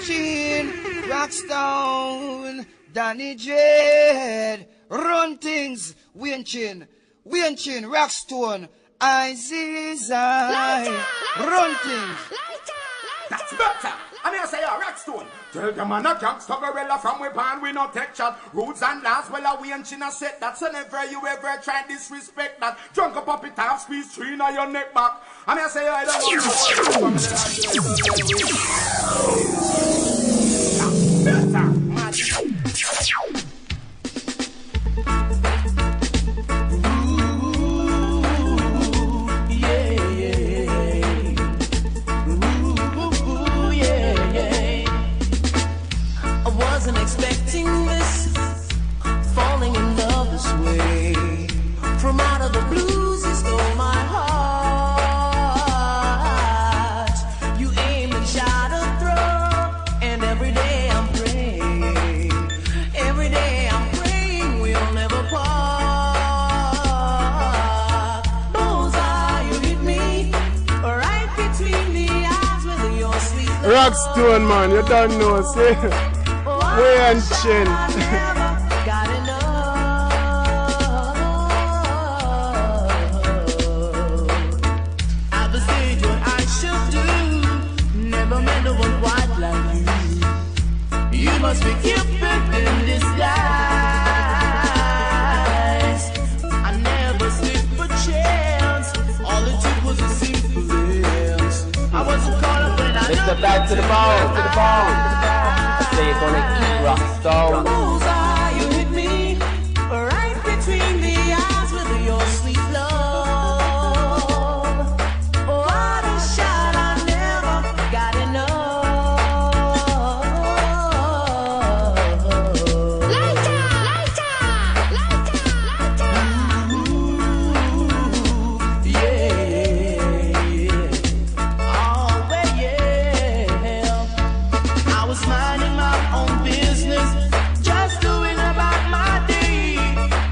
Gene, Rockstone, Danny Jade, Run Things, Wayne Chin, Rockstone, Izzy, Run Things. That's better. I mean, I say, Rockstone. Tell them man a gangsta gorilla from we pan, we no take shot. Roots and last, well, we ain't China set that. So never you ever try disrespect that. Drunk up it half, squeeze three in your neck back. I mean, I say, I don't want expecting this, falling in love this way. From out of the blues, you stole my heart. You aim and shot a throw, and every day I'm praying. Every day I'm praying we'll never part. Bullseye, you hit me right between the eyes with your sweet love. Rockstone, man, you don't know, see? Wayne Chin. At the stage what I should do, never met no one quite like you. You must be Cupid in disguise. I never slipped a chance. All it took was a simple glance. I wasn't caught up when I Mr. Back to the bone, to the bone. Say you're gonna eat Rockstone. Bullseye, you hit me right between the eyes with your sweet love. What a shot, I never got enough. Lighter, lighter, lighter, lighter. Yeah, oh yeah. I was minding my own business, just doing about my day.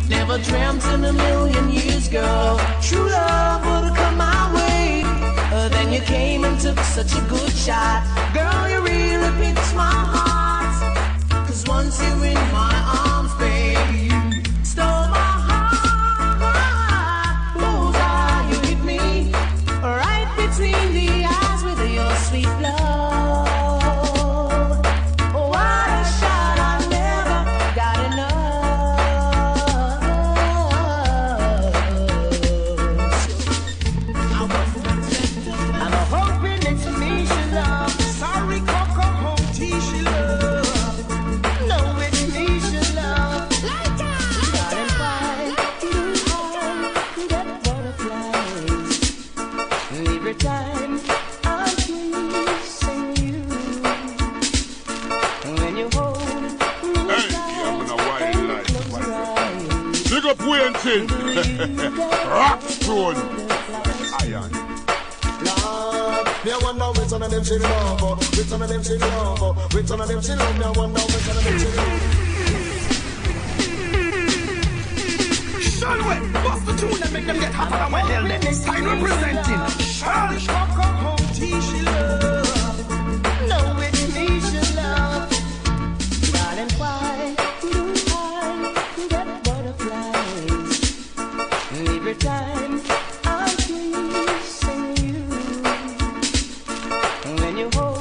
Never dreamt in a million years, girl, true love would come my way. Then you came and took such a good shot. Girl, you really pinched my heart. Cause once you're in my arms, baby, you stole my heart. Bullseye, you hit me right between the eyes with your sweet love. Rockstone. Iron. Lord, me I wonder which one of them she love, which one of them she love, which one of them she love. Me I wonder which one of them she love. Shalway, bust the tune and make them get hotter than my hell. Next time representing Charlie. Come home, tea she love. No, it's me she love. Darling, why do I get butterflies every time I'm kissing you? When you hold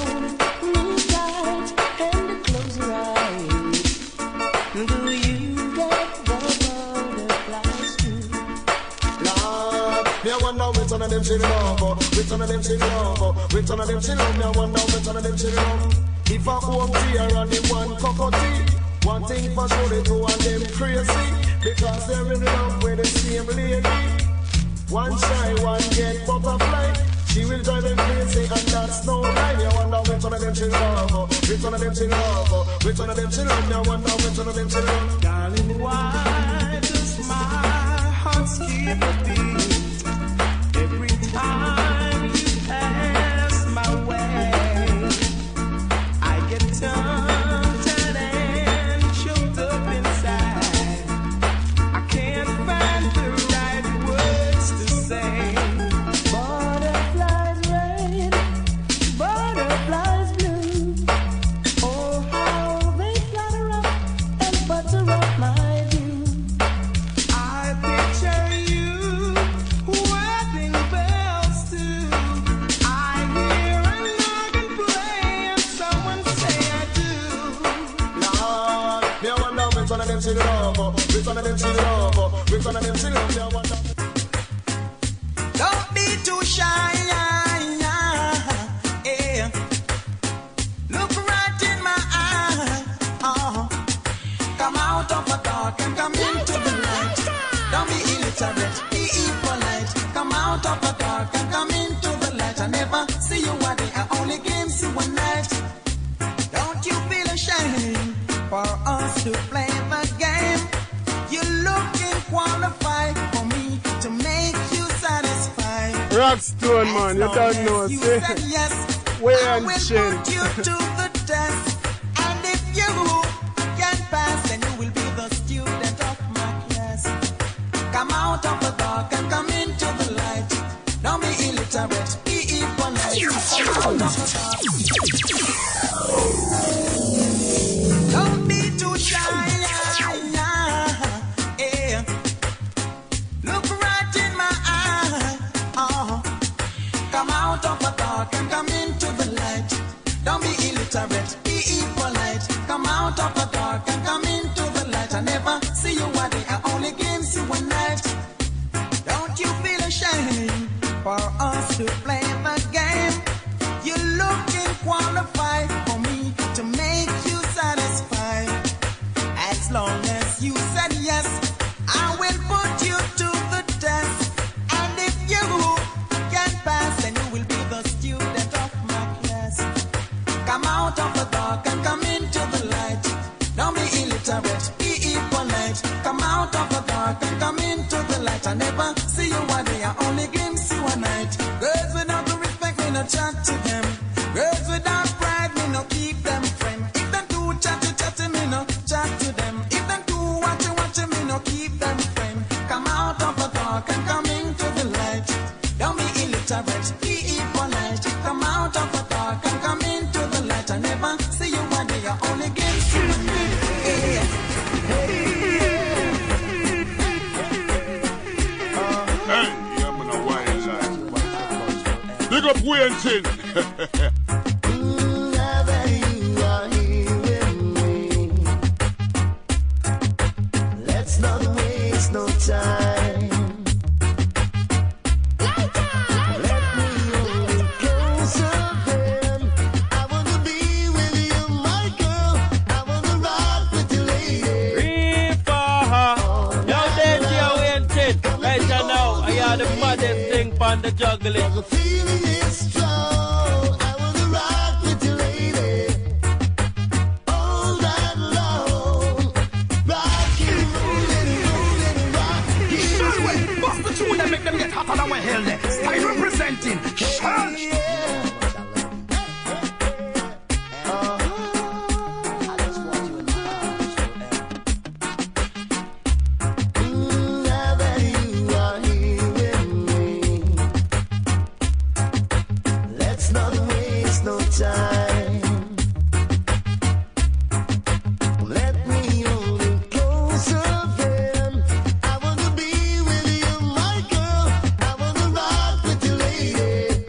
me tight and close your eyes, do you get the butterflies too? Lord, me I wonder which one of them she love, which one of them she love, which one of them she love. Me I wonder which one of them she love. If I hope tea and the one cockatoo, one thing for sure the two of them crazy, because they're in love with the same lady. One shy, one get butterfly. She will drive them crazy and that's no lie. Me I wonder which one of them she love, which one of them she love, which one of them she love. Me I wonder which one of them she love. Darling, why does my heart skip a beat every time you pass my way? I get tempted and choked up inside. I can't find the right words to say. Butterflies red, butterflies blue. Return of them she love, return of them she love. Me I wonder. Don't be too shy, yeah. Look right in my eye. Come out of the dark and come into the light. Don't be illiterate, be impolite. Come out of the dark and come into the light. I never see you a day, I only glimpse you one night. Don't you feel ashamed for us to play the game? You're looking qualified for me to make you satisfied. Rockstone, man, you don't know. You said yes, Way I and will chin. put you to the test. And if you can pass, then you will be the student of my class. Come out of the dark and come into the light. Don't be illiterate, be impolite. Come out of the dark. Don't be too shy, yeah. Look right in my eye. Come out of the dark and come into the light. Don't be illiterate, be impolite. Come out of the dark and come into the light. I never see you a day, I only glimpse you one night. Don't you feel ashamed for us to play the game? You're looking qualified for me to make you satisfied. As long as you said yes, I will put you to the test. And if you can pass, then you will be the student of my class. Come out of the dark and come into the light. Don't be illiterate, be impolite. Come out of the dark and come into the light. I never see you a day, I only glimpse you a night. Girls without the respect, me no chat to them. Girls without pride, me no keep them friend. If them do chatty, me no chat to them. If them do watchy, me no keep them friend. Come out of the dark and come into the light. Don't be illiterate, be impolite. Come out of the dark and come into the light. I never see you one day, I only glimpse you one night. Yeah. Hey, yeah, I'm gonna wild life. Big up Wayne Chin. Now that you are here with me, let's not waste no time. Let me hold you closer then. I wanna be with you, my girl. I wanna rock with you, lady. Yo, there's your Wayne Chin. Right now, I hear the maddest thing from the juggling. The feeling is strong. I wanna rock with you, lady. All night long. Rock you, rock you. Anyway, bust the tune and make them get hotter than when hell there. Style representing. Shine. Now that you are here with me, let's not waste no time. Let me hold you closer then. I wanna be with you, my girl. I wanna rock with you, lady.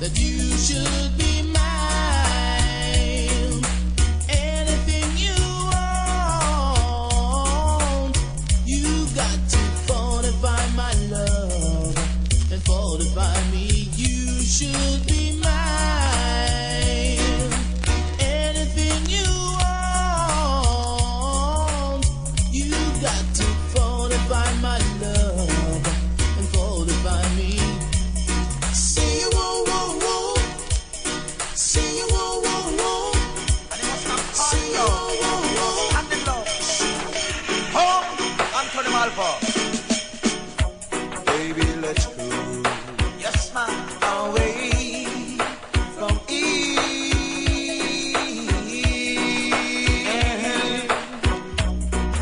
that you should be mine. Anything you want, you got to fortify my love and fortify me. You should be mine. Anything you want, you got to fortify my love and fortify me. See you, whoa, whoa, whoa. See you, whoa, whoa, whoa. See you, whoa, whoa, whoa. And the love. Home, Anthony Malva. Baby, let's go. Yes, man. Away from Eve.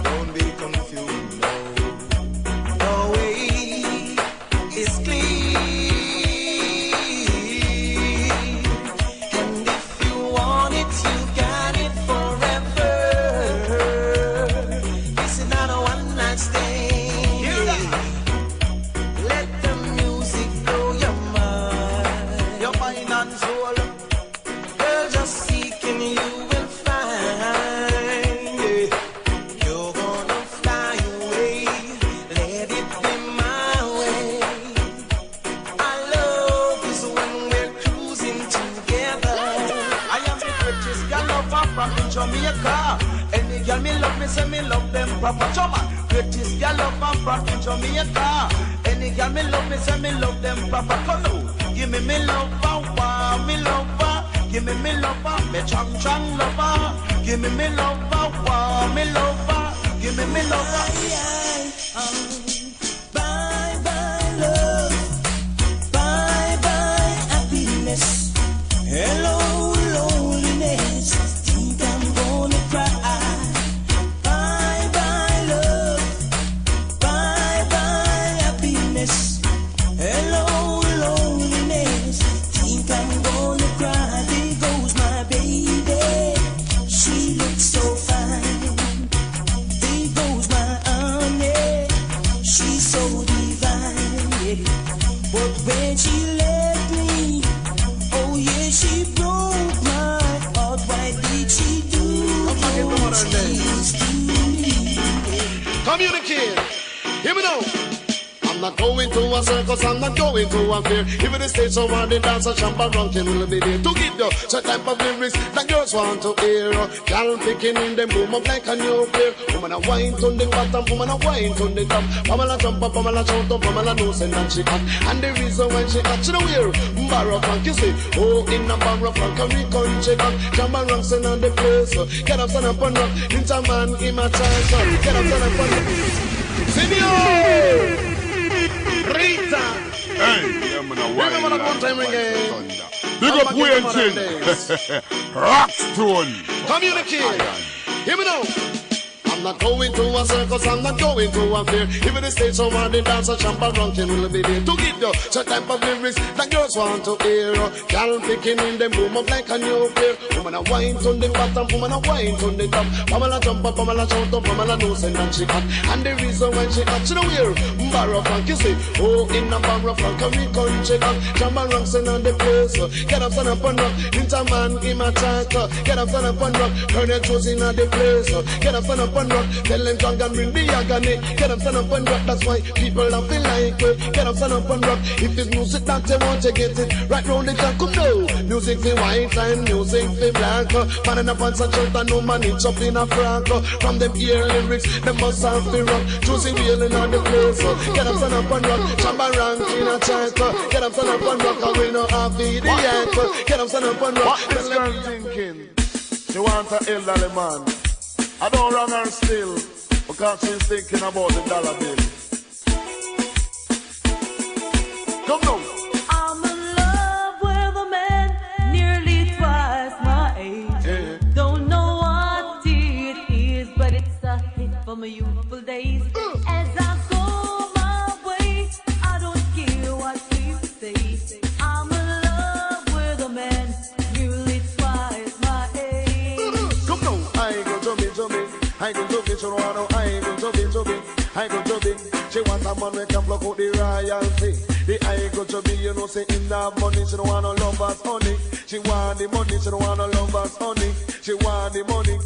Don't be confused, no. The way is clean. And if you want it, you got it forever. This is not a one-night stand. Let the music blow your mind and soul. Girl, just seeking you will find. You're gonna fly away. Let it be my way. Our love is when we're cruising together. I am the greatest girl lover from Jamaica. Any girl me love me, say me love them proper. Choma, greatest girl lover from Jamaica. Any girl me love me, say me love them proper. Come on, give me lover, wow, me lover. Give me lover, me chang lover. Give me lover, wow, me lover. Give me lover. Bye bye love, bye bye happiness. Hello loneliness, think I'm gonna cry. Bye bye love, bye bye happiness. Hello loneliness, think I'm gonna cry. There goes my baby, she looks so fine. There goes my honey, she's so divine. Yeah. But when she left me, oh yeah, she broke my heart. Why did she do what she used to me? Communicate. Hear me now. I'm not going to a circus, I'm not going to a fair. Even the stage somewhere the dancer champa ranking will be there to give you such type of lyrics that girls want to hear. Girl picking in them boom up like a nuclear. Woman a wine to the bottom, woman a wine to the top. Pamela jump up, Pamela shout up, Pamela knows and she hot. And the reason why she hot, she don't wear barrow funk. You see, oh in a barrow funk, a recon check on. Champa ranks in on the place. Get up, stand up and rock. Into man, in my chance. Get up, stand up and rock. Senior! Rita! Hey, I'm gonna wine Remember that one time again? Big up Wayne Rockstone. Communicate. Hear me now. I'm not going to a circus, I'm not going to a fair. Even the stage somewhere the dancer champa ranking will be there to give you such type of lyrics that girls want to hear. Girl picking in them boom up like a nuclear. Woman a wine to the bottom, woman a wine to the top. Pamela jump up, Pamela shout up, Pamela knows and she hot. And the reason why she hot, she don't wear barrow funk. You see, oh in a barrow funk, a recon check on. Champa ranks in on the place. Get up, stand up and rock. Into man, in my chat. Get up, stand up and rock. Turn your toes in on the place. Get up, stand up and rock. Tell them drunk and bring the agony. Get up, stand up and rock. That's why people don't feel like it. Get up, stand up and rock. If it's music that they want to get it right round the clock, come now. Music for white and music for black. Man in a pants and shirt and no man it's up in a frock. From them ear lyrics, them must have to rock. Choosing wheeling on the place. Get up, stand up and rock. Chamba rank in a chant. Get up, stand up and rock. And we know how to the act. Get up, stand up and rock. What this girl thinking? She wants an elderly man. I don't wrong her still, because she's thinking about the dollar bill. Come now. I'm in love with a man nearly twice my age. Yeah. Don't know what it is, but it's a hit for my youthful days. As I go my way, I don't care what people say. I'm in love with a man nearly twice my age. Come now. I go to me. I go to be, I go to be. She want a man who can block out the royalty. The eye got to be, you know, say in that money. She don't want no lovers, honey. She want the money, she don't want no lovers, honey. She want the money.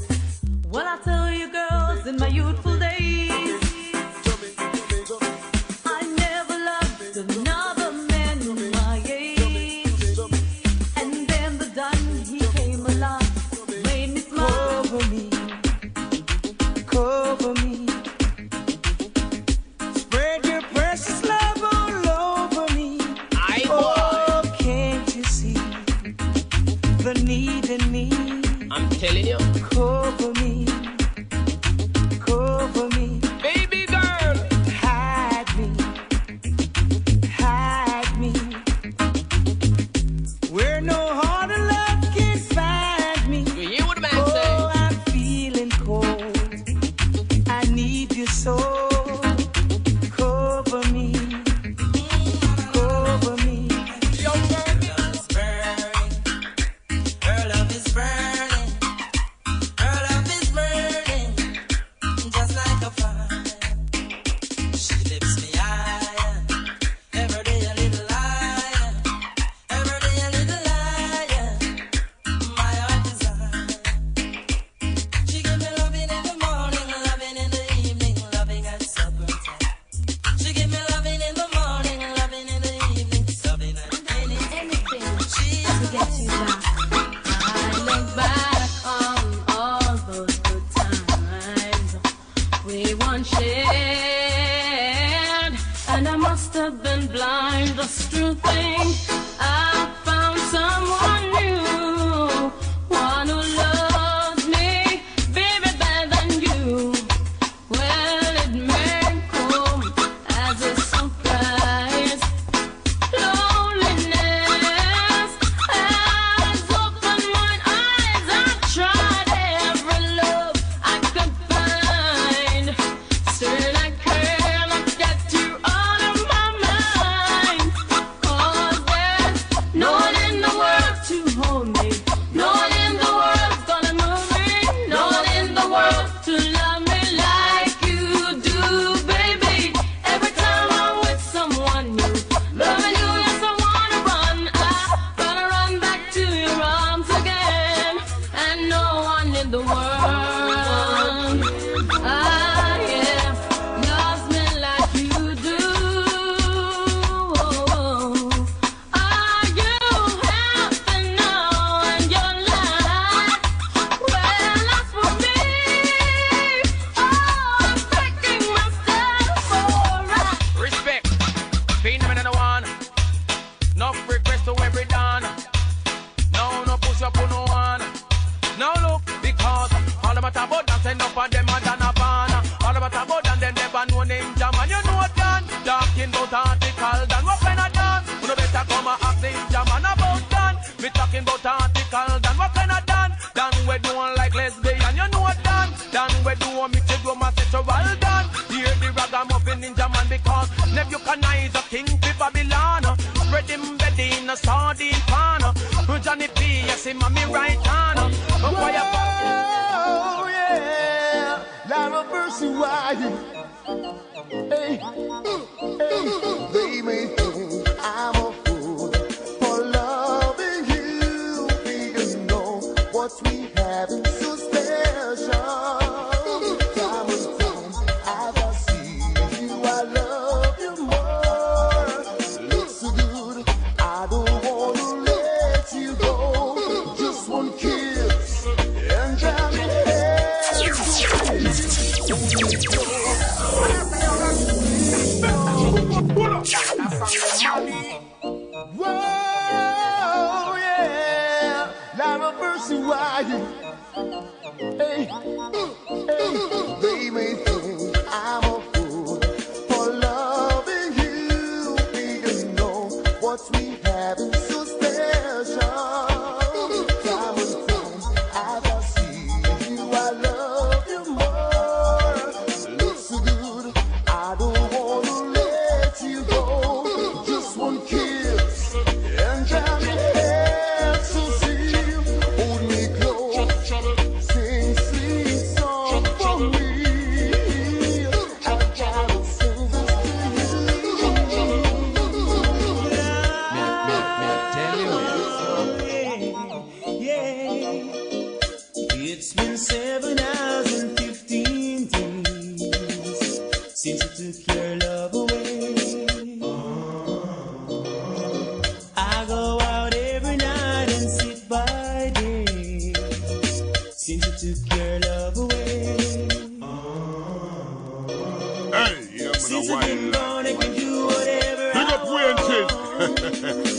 Well, I tell you girls, in my youthful days, I never loved another man my age. And then the Don, he came along, made me smile. Cover me, spread your precious love all over me. Oh, can't you see the need in me? I'm telling you. Cover me, baby girl. hide me, where no heart of love can find me. You hear what the man say? Oh, I'm feeling cold, I need you so. Cover me, cover me. Yo, baby. Her love is burning. Her love is burning. Just like a fire. She lifts me higher. Every day a little higher. Every day a little higher. My heart desire. She give me loving in the morning, loving in the evening, loving at supper time. She give me loving in the morning, loving in the evening, loving at anything. She is To get you back, I look back on all those good times we once shared, and I must have been blind. Just to think I found someone new, one who loves me, baby, better than you. Well, it may come as a surprise. Loneliness has opened my eyes. I've tried every love I could find. Still I cannot get you out of my mind. 'Cause there's no one in the world to hold me. No one in the world's gonna move me. No one in the world to love me like you do, baby. Every time I'm with someone new, loving you, yes, I wanna run. I gotta run back to your arms again. And no one in the world, yeah, loves me like you do. Are you happy now in your life? Well, as for me, I'm picking myself alright. Respect. Phenomenon no one. No request to every dawn. No push up on no one. Now look, because all about about dance and up on them and done a van. All about about dance, them never know name jam. And you know what done? Talking about article done. What kind of done? You better come and ask the jam and about done. Me talking about article done. What kind of done? Done we doing like lesbian. You know what done? Done we doing me to do my sexual done. Hear the ragamuffin ninja man because Nebuchadnezzar king to Babylon. Spread him bed in a sardine pan. Johnny P, yes, him on me right hand. Oh yeah, Lord of mercy, why you? Hey, they may think I'm a fool for loving you. Because know what we have is so special. Time and time, as I see you, I love you more. Looks so good, I don't want to let you go. Just one kiss and jam your head. Whoa, yeah, Lord of mercy, why you? Hey, they may think I'm a fool for loving you. Because know what we have is so special. Time and time, as I see you, I love you more. Looks so good, I don't want to let you go. Just one kiss and jam your head. So see, hold me close, sing sweet song for me. I gotta sing this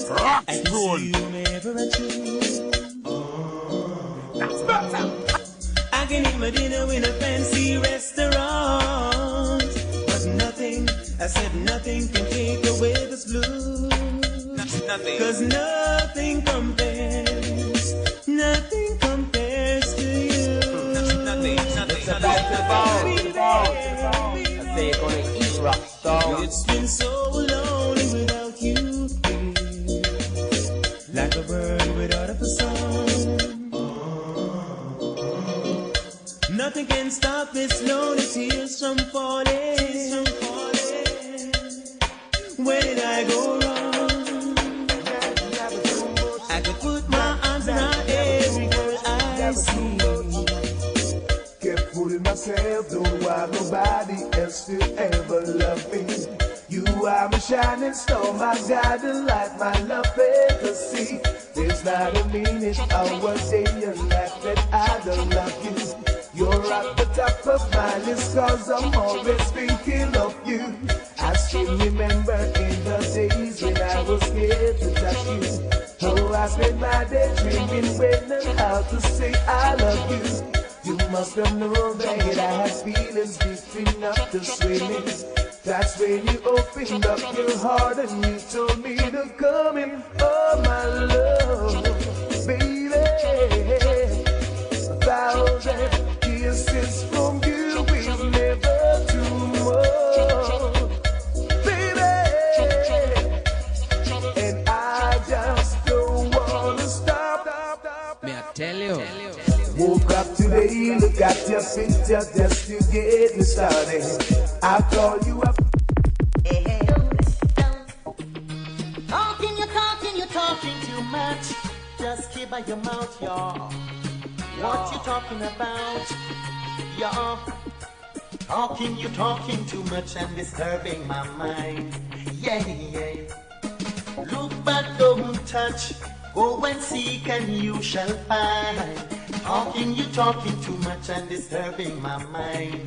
Rock I can Stone. see you wherever I choose. That's better. I can eat my dinner in a fancy restaurant, but nothing, I said nothing can take away this blues. Nothing. Cause nothing compares to you. Nothing. They're gonna eat rock star. It's been so lonely without you, like a bird without a song. Nothing can stop this lonely tears from falling. Where did I go wrong? I could put my arms around every girl I see. Kept fooling myself, don't want nobody else to ever love me. You are my shining star, my guiding light, my love fantasy. There's not a minute, hour, day in life that I don't love you. You're at the top of my list, cause I'm always thinking of you. I still remember in the days when I was scared to touch you. Oh, I spent my day dreaming when and how to say I love you. You must have known that I had feelings deep enough to swim in. That's when you opened up your heart and you told me to come in. Oh, my love, baby, 1,000 kisses from you will never do more, baby. And I just don't wanna stop. May I tell you? Woke up today, look at your picture just to get me started. I call you up. Talking too much. Just keep by your mouth, y'all. What you talking about, y'all? You talking too much and disturbing my mind. Yeah. Look but don't touch. Go and seek and you shall find. You talking too much and disturbing my mind.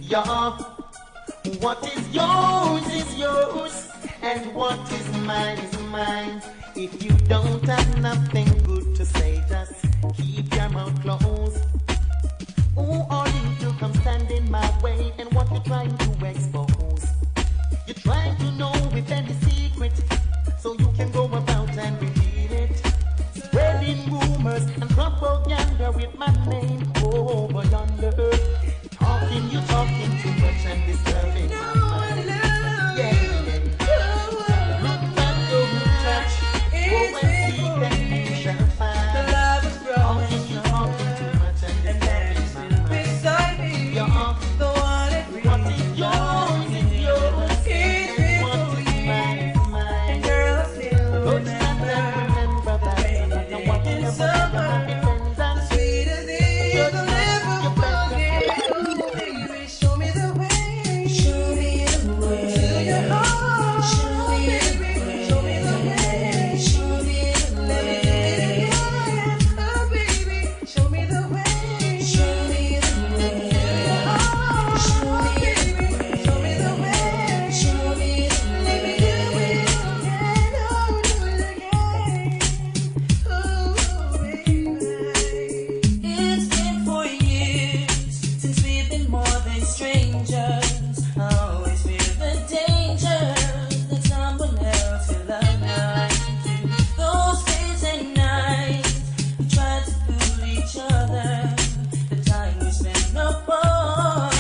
Y'all, what is yours, and what is mine. If you don't have nothing good to say, just keep your mouth closed. Who are you to come stand in my way, and what you're trying to expose? You're trying to know with any secret, so you can go about and reveal it. Spreading rumors and propaganda with my name over yonder. You talking too much and disturbing my mind. Yeah. Look back, don't touch. Go and seek and you shall find. The love is growing. You talking too much and disturbing my mind. Beside me, the one that what is yours is yours. And what is mine is mine. And girl, I still remember that. And what is summer, sweet as it is, the liver bucket. Baby, show me the way. Show me the way. To your heart. Show me the way. Show me the way. Show me the way. Oh, baby, show me the way. Show me the way. Show me the way. Show me the way. Show me the way. Let me do it again. Oh, do it again. Oh, baby. It's been 4 years since we've been more than strangers. I always fear the danger that someone else will love like you. Those days and nights we tried to fool each other. The time we spent apart,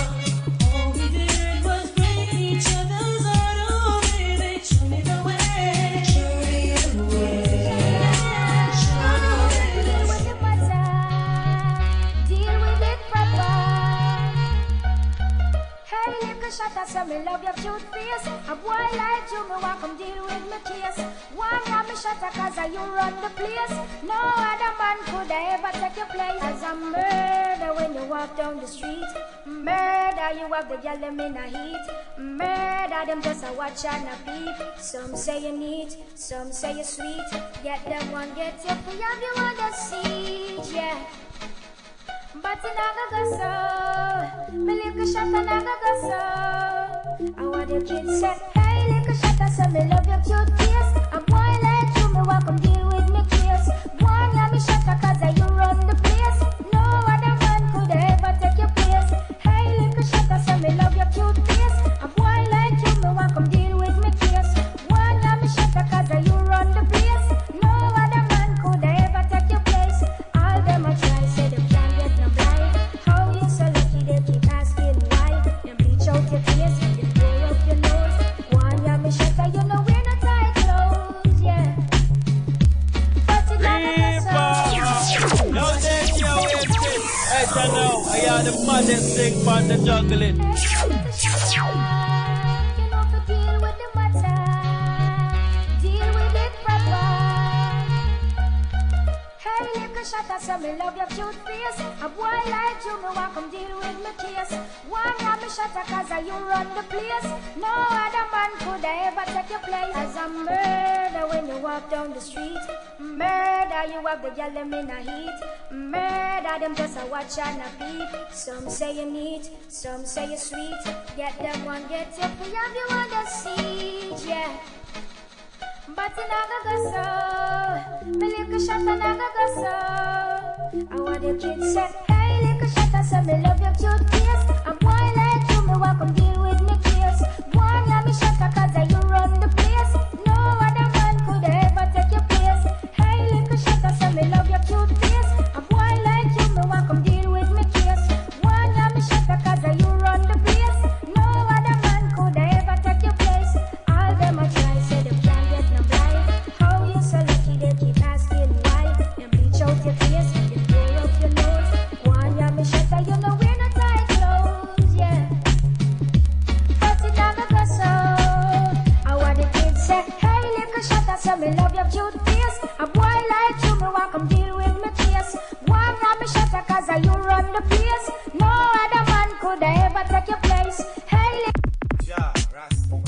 all we did was break each other's heart. Oh, baby, show me the way. Show me the way. Show me the way. Deal with it proper. Hey, little shot, I say me love your cute face. A boy like you, me want come deal with me case. One of me shot, cause you run the place. No other man could ever take your place. As a murder when you walk down the street. Murder, you have the girl them in a heat. Murder, them just a watch and a peep. Some say you neat, some say you sweet. Get them one, get you free, have you on the seat, yeah. But in a go so, me little shot and a go so. I want your kids say, hey little shot, I say me love your cute face. A boy you know, I am the maddest thing for the juggling. You know to deal with the matter, deal with it proper. Hey, little shot, I say me love your cute face. A boy like you, me want come deal with me case. One got me shot, cause you run the place. No other man could ever take your place. As a murder when you walk down the street. Murder, you have the girl them in a heat. Murder, them just a watch and a peep. Some say you neat, some say you sweet. Get them one, get you, we have you on the seat, yeah. But it never go so. Me little shot and never go so. I want the kids say, hey little shot, I say me love your cute face. A boy like you, me welcome deal with me case. One yeah me shot cause you run the place. No other man could ever take your place. Hey little shot, I say me love your cute face. A boy like you, me welcome deal with me case. One yeah me shot cause you run the place. No other man could ever take your place. All them a try say them can't get no blind. How you so lucky they keep asking why? And bleach out your face, you blow up your nose. One yeah me shut you know we're not tight clothes, yeah. But it never go so. I want the kids say, hey little shut I say me love your cute face. A boy like you, me want come deal with me case. One yeah me shut cause you run the place. No other man could ever take your place. Hey Ja, Rastafari.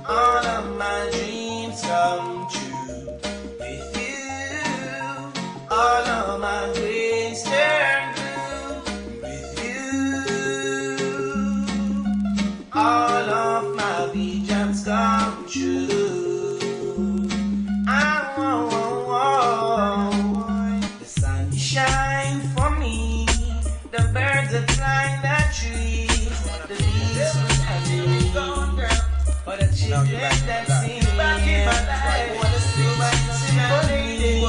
All of my dreams come true. With you, all of my dreams turn blue. With you, all of my visions come true. The sun shine for me, the birds that fly the trees, the bees for the children that sing back in my life. Wanna sing my symphony,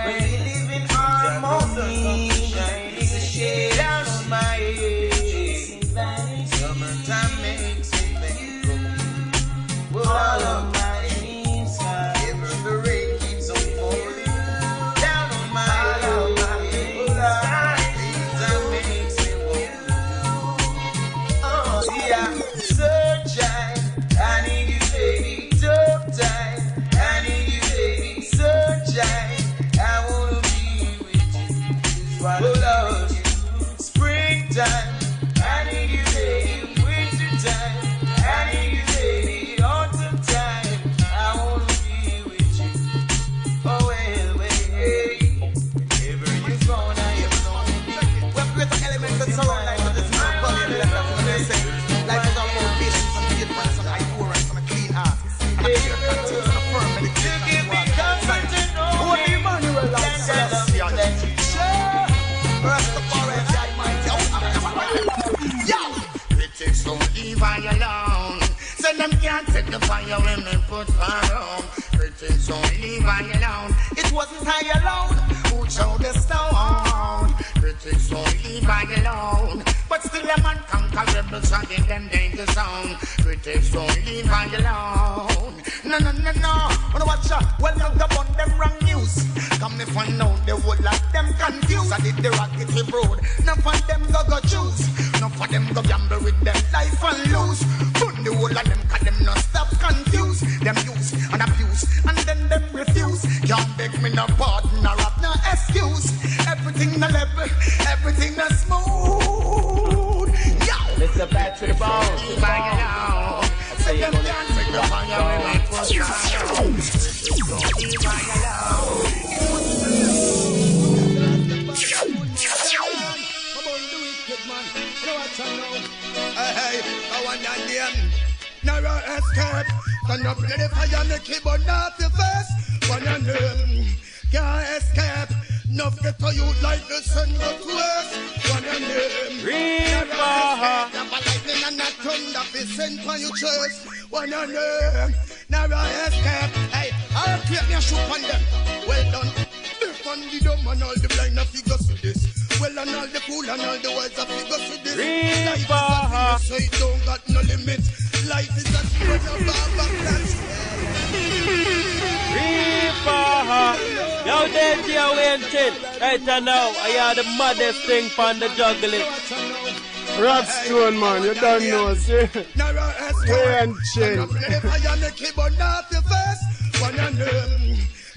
when we live in harmony. It's a shade out of my head. Summertime makes me think all of my dreams come. Ever the rain keeps on falling down on my head. Summertime makes me want. Oh yeah, sunshine. I need you, baby, tough time. I need you, baby, sunshine. I wanna be with you. Oh Lord, springtime. I need you, baby, winter time. I need you, baby, autumn time. I wanna be with you. Oh well, hey. Wherever you're going, I am going. Well, great elements that surround life, but it's not funny. That's what they say. Life is all about patience and faithfulness and high and a clean heart. And a clear conscience and a firm meditation. Only Emmanuel and Celestia. Rastafari, the Almighty. Yo! Critics don't leave I alone. Say them can't set the fire when they put fire on. Critics don't leave I alone. It wasn't I alone who chose the stone. Critics don't leave I alone. But still a man conquer rebels and in them danger zone. Critics don't leave I alone. No. Wanna watch out? Well, look up on them wrong news. Come me find out the whole lot them confused. I did the rocket road. None of them go choose. None of them go gamble with them life and lose. Put the whole of them cause them not stop confused. Them use and abuse and then them refuse. Can't beg me no pardon or have no excuse. Everything na level, everything na smooth. Yo! Mr. Patrick Bones. Say them can't take the fire when I put fire on. Leave I alone. Hey, I want that name. Narrow escape. Stand up in the fire, make it burn off your face. One and can't escape. Enough get to you like the sun go to us. One and Never lightning and not thunder, be sent for your chest. One and now never escape. Hey, I'll create me a shoot on them. Well done. On the dumb and all the blind of figures to this. Well and all the cool and all the wise of figures to this. Life is a thing, so it don't got no limit. Life is a thing when a barber can Yo, there's your waiting. Right now, I hear the maddest thing from the juggling. Rapstone, man, you don't know, see?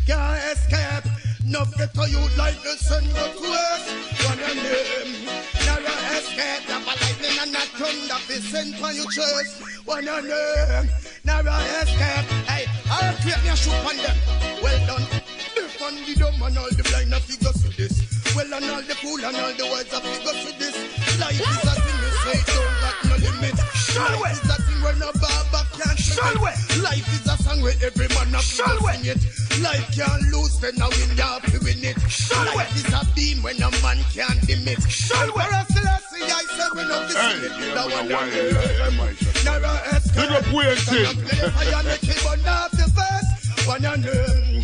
Can't escape. No get to you like the sun go to earth. One of them, narrow escape. Never lightning and not thunder. Be sent for your chest. One of them, narrow escape. Hey, I'll create me a shoot on them. Well done. Look on the dumb and all the blind of figures to this. Well and all the fool and all the wise of figures to this. Life is a thing you say don't got no limit. Life is a thing where no barber can't shut it. Life is a song where every man up to sing it. Life can't lose, then now win, you have to win it. Life is a beam when a man can't dim it. For us, Selassie, I said we know this is it. The one that never escape. I make it one of the first. One of them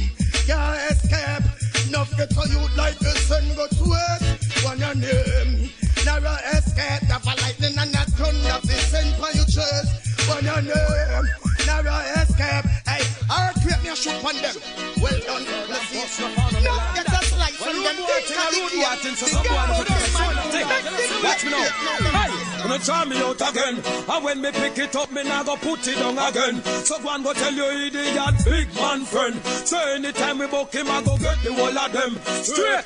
can't escape. Enough get to you like the sun go to earth. One of them never escape. Never lightning and not thunder. Be sent for your chest. One of them never escape. Hey, I'll create me a shoot on them. Well done, let's see. Not get a slice from them. Watch me now. Hey, gonna try me out again. And when me pick it up, me nah go put it down again. So one go tell you idiot, big man friend. So anytime we book him, I go get the whole of them. Straight.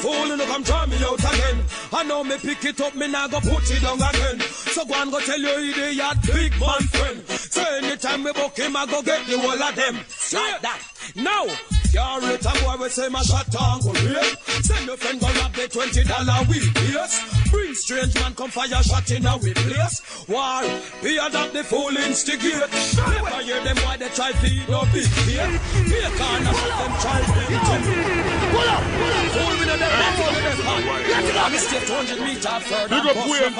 Fool, no come try me out again. I know me pick it up, me nah go put it down again. So one go tell you idiot, big man friend. So anytime we book him, I go get the whole of them. Like that. Now, your rate a boy will say my shot on go real. Send your friend go rob the $20 weed, yes. Bring strange man come fire shot in a we place. War, be a that the fool instigate. Never hear them why they try feed no big fear. Be a corner of them try feed. Pull up. Fool with them, fool with them. I'm still 200 meters further. Big up Wayne.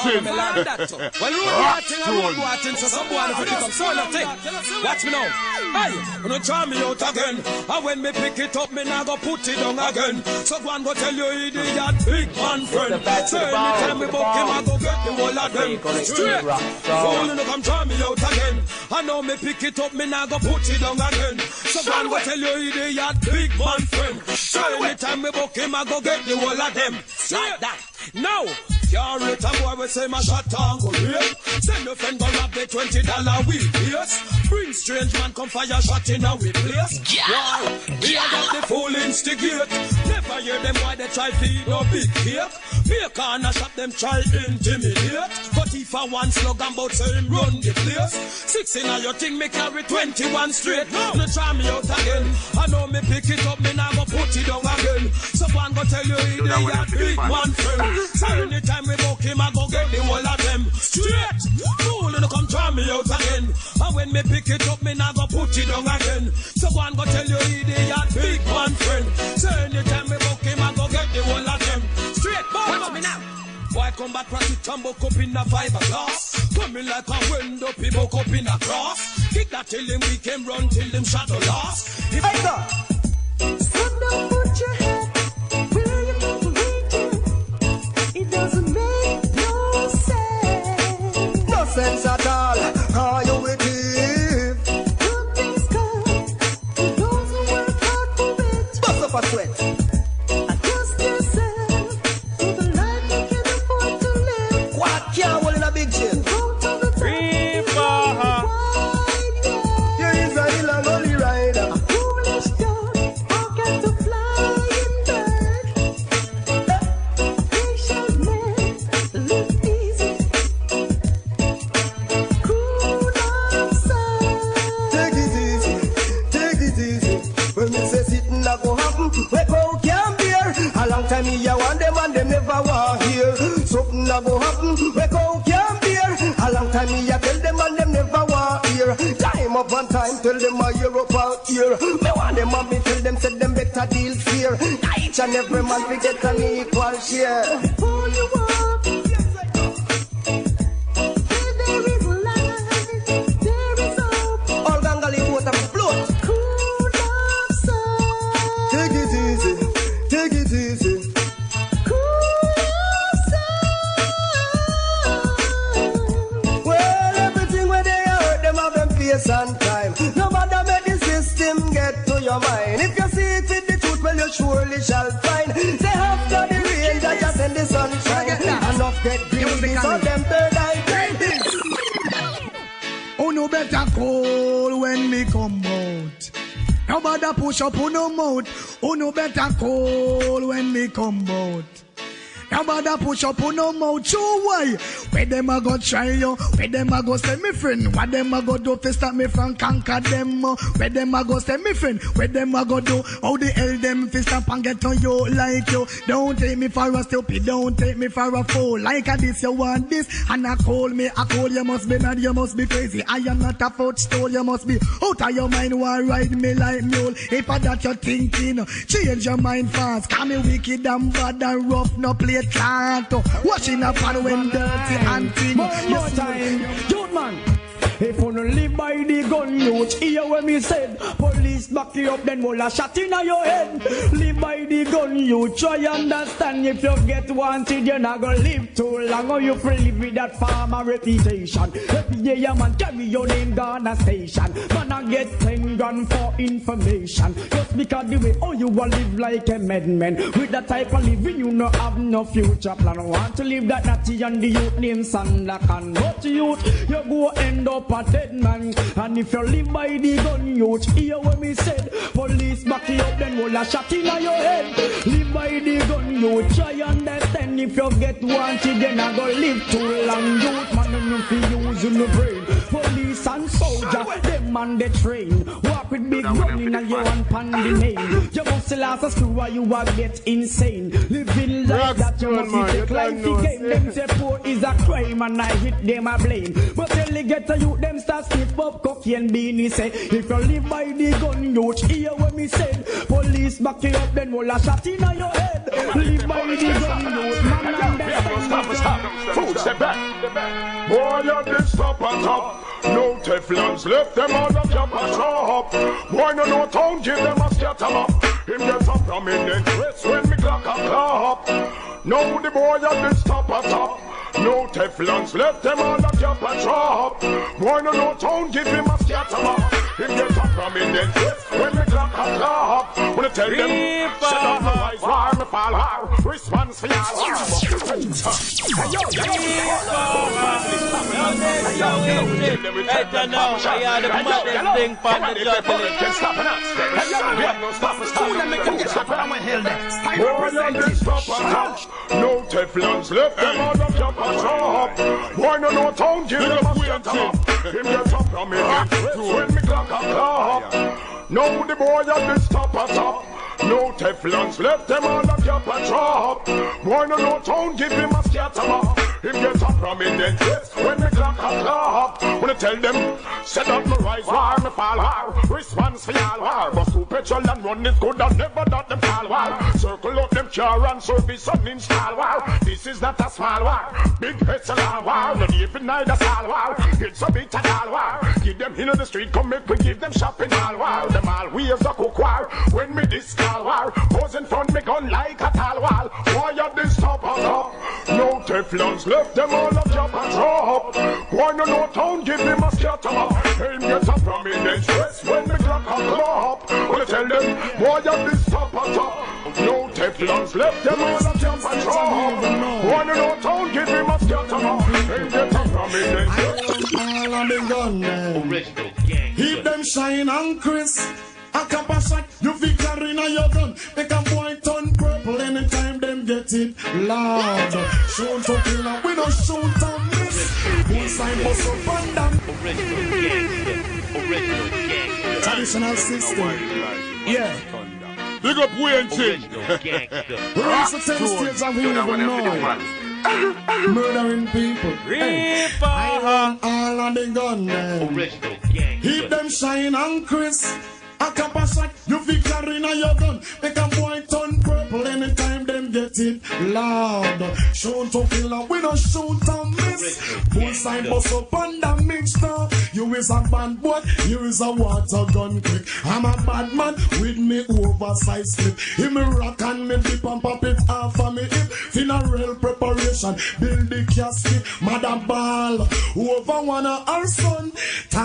Well, road watching, so someone for this sort of thing. Watch me now. Hey, you know try me out again. And when me pick it up, me nah go put it down again. So one go tell you idiot, big man friend. So anytime me book him, I go get the whole of them. Straight. Fool, you know come try me out again. I know me pick it up, me nah go put it down again. So one go tell you idiot, big man friend. So anytime me book him, I go get the whole of them. Like that. Now, your rate a boy will say my shot on go real. Send your friend go rob the $20 weed, yes. Bring strange man come fire shot in a we place. Wow, we are got the fool instigate. Never hear them why they try feed no big cake. Be a corner shop them try intimidate. But if I want slogan about say him run the place. 6 in your thing me carry 21 straight. No try me out again. I know me pick it up, me now go put it down again. Someone go tell you idiot, big man friend. So anytime we book him, I go get the whole of them. Straight. Fool, you come try me out again. And when me pick it up, me now go put it down again. So one go tell you idiot, big man friend. So anytime we book him, I go get the whole of them. Straight. Watch me now. Why come back press it and buck up in a fiberglass? Coming like a window, people buck up in a cross. Kick that till him we can run till him shadow lost. If I go, stand up, put your head where you go to reach it. It doesn't make no sense. No sense at all. How you with it? Good things come to those who work hard for it. Bust up a sweat. Adjust yourself to the life you can afford to live. What can't hold in a big jail? Go to the There is a hill and only rider. A foolish dog forget to fly in bird. Patient man live easy. Cool down, son. Take it easy. When me say sitting that go happen, we go can't bear. A long time me a want them and them never want hear. Something that go happen, we go can't bear. A long time me a tell them and them never want hear. Time up one time, tell them a year up out here. Me want them and me tell them say them better deal fair. Each and every man we get an equal share. Pull you up. Where there is life, there is hope. All gangali water flow your mind. If you see it with the truth, well, you surely shall find. Say after the rain, just send the sunshine. Enough get greedy, so them third eye. Oh, no better call when me come out. Nobody push up on no mouth. Oh, no better call when me come out. Nobody push up on no mouth. So why? Where them a go try you? Where them a go say me friend? What them a go do to stop me from conquer them? Where them a go say me friend? Where them a go do? How the hell them fi stop and get on you like you? Don't take me for a stupid, don't take me for a fool. Like a this, you want this, and I call me, I call you must be mad, you must be crazy. I am not a footstool, you must be out of your mind. Why ride me like mule? If I that you're thinking, change your mind fast. Call me wicked and bad and rough, no play can't. Washing up and when dirty and thing. One more time, youth man. If you don't live by the gun, youth, hear what me said. Police back you up, then will a shot in your head. Live by the gun, you try understand. If you get wanted, you're not gonna live too long. Or you free live with that farmer reputation. Every day a man carry your name gone a station. Man I get 10 grand for information. Just because the way oh you will live like a madman. With that type of living, you no have no future plan. Want to live that natty and the youth name Sandakan. But youth, you go end up a dead man. And if you live by the gun, youth, hear what me said. Police back you up, then will a shot in your head. Live by the gun, you try understand. If you get wanted, then I go live too long. Youth man, and you feel using the brain. Police and soldier, them man they train. Walk with big gun in your one pan the name. You must last a screw or you will get insane. Living like that, you must take life again. Them say poor is a crime and I hit them a blame. But till they get to you, them start skip up cocaine beanie say. If you live by the gun, you hear what me said. Police back you up, then will a shot in your head. Live by the gun, you man understand. Food, step back. Boy, you did stop and top. No Teflons left them on the jump and shop. Boy, no town, give them a scatter up. Him get up from in the dress when me clock a clap. No, the boy, you did stop and top. No Teflons left them on the jump and shop. Boy, no town, give him a scatter up. Him get up from in the dress when me clock a clap. When I tell them, shut up the rise, war, me fall hard. Response for y'all. Better now, I had the maddest thing for the juggling. No Teflons left them on the jump and shop. Why no town give them a scatter up. Him get up from me when me clock a clap. No the boy at the stop and top. No Teflons left them on the jump and shop. Why no town give him a scatter up. Him get up from in the dress when me clock a clap. When I tell them, set up me rise war, me fall war. Response for y'all war. But through petrol and run is good and never that them fall war. Circle up them car and service and install war. This is not a small war. Big heads and all war. Not even neither small war. It's a big all war. Give them in the street, come make we give them shopping all war. Them all we as a cook war. When me this call war. Pose in front me gun like a tall wall. Why you this top on top? No Teflons left them all up jump and drop. Why no town give him a scatter up. Him get up from in the stress when the clock a clap. When I tell them, why you this top on top? No Teflons left them all up jump and drop. Why no town give him a scatter up. Him get up from in the stress. All on the gun, man. Keep them shine and crisp. A couple shot, you feel carrying on your gun. Make a boy turn purple anytime them get it loud. Shoot to kill up, we don't shoot and miss. One sign bust up and down. Traditional system. Yeah. Big up Wayne Chin. We also 10 states and we never know. Murdering people. All on the gun, man. Keep them shine and crisp. A couple shot, you feel carrying on your gun. Make a boy turn purple anytime them get it loud. Shoot to kill up, we don't shoot and miss. Full sign bust up and the mixture. You is a bad boy, you is a water gun quick. I'm a bad man with me oversized clip. He me rock and me dip and pop it off of me hip. Funeral preparation, build the casket. Mother ball, over one of our son.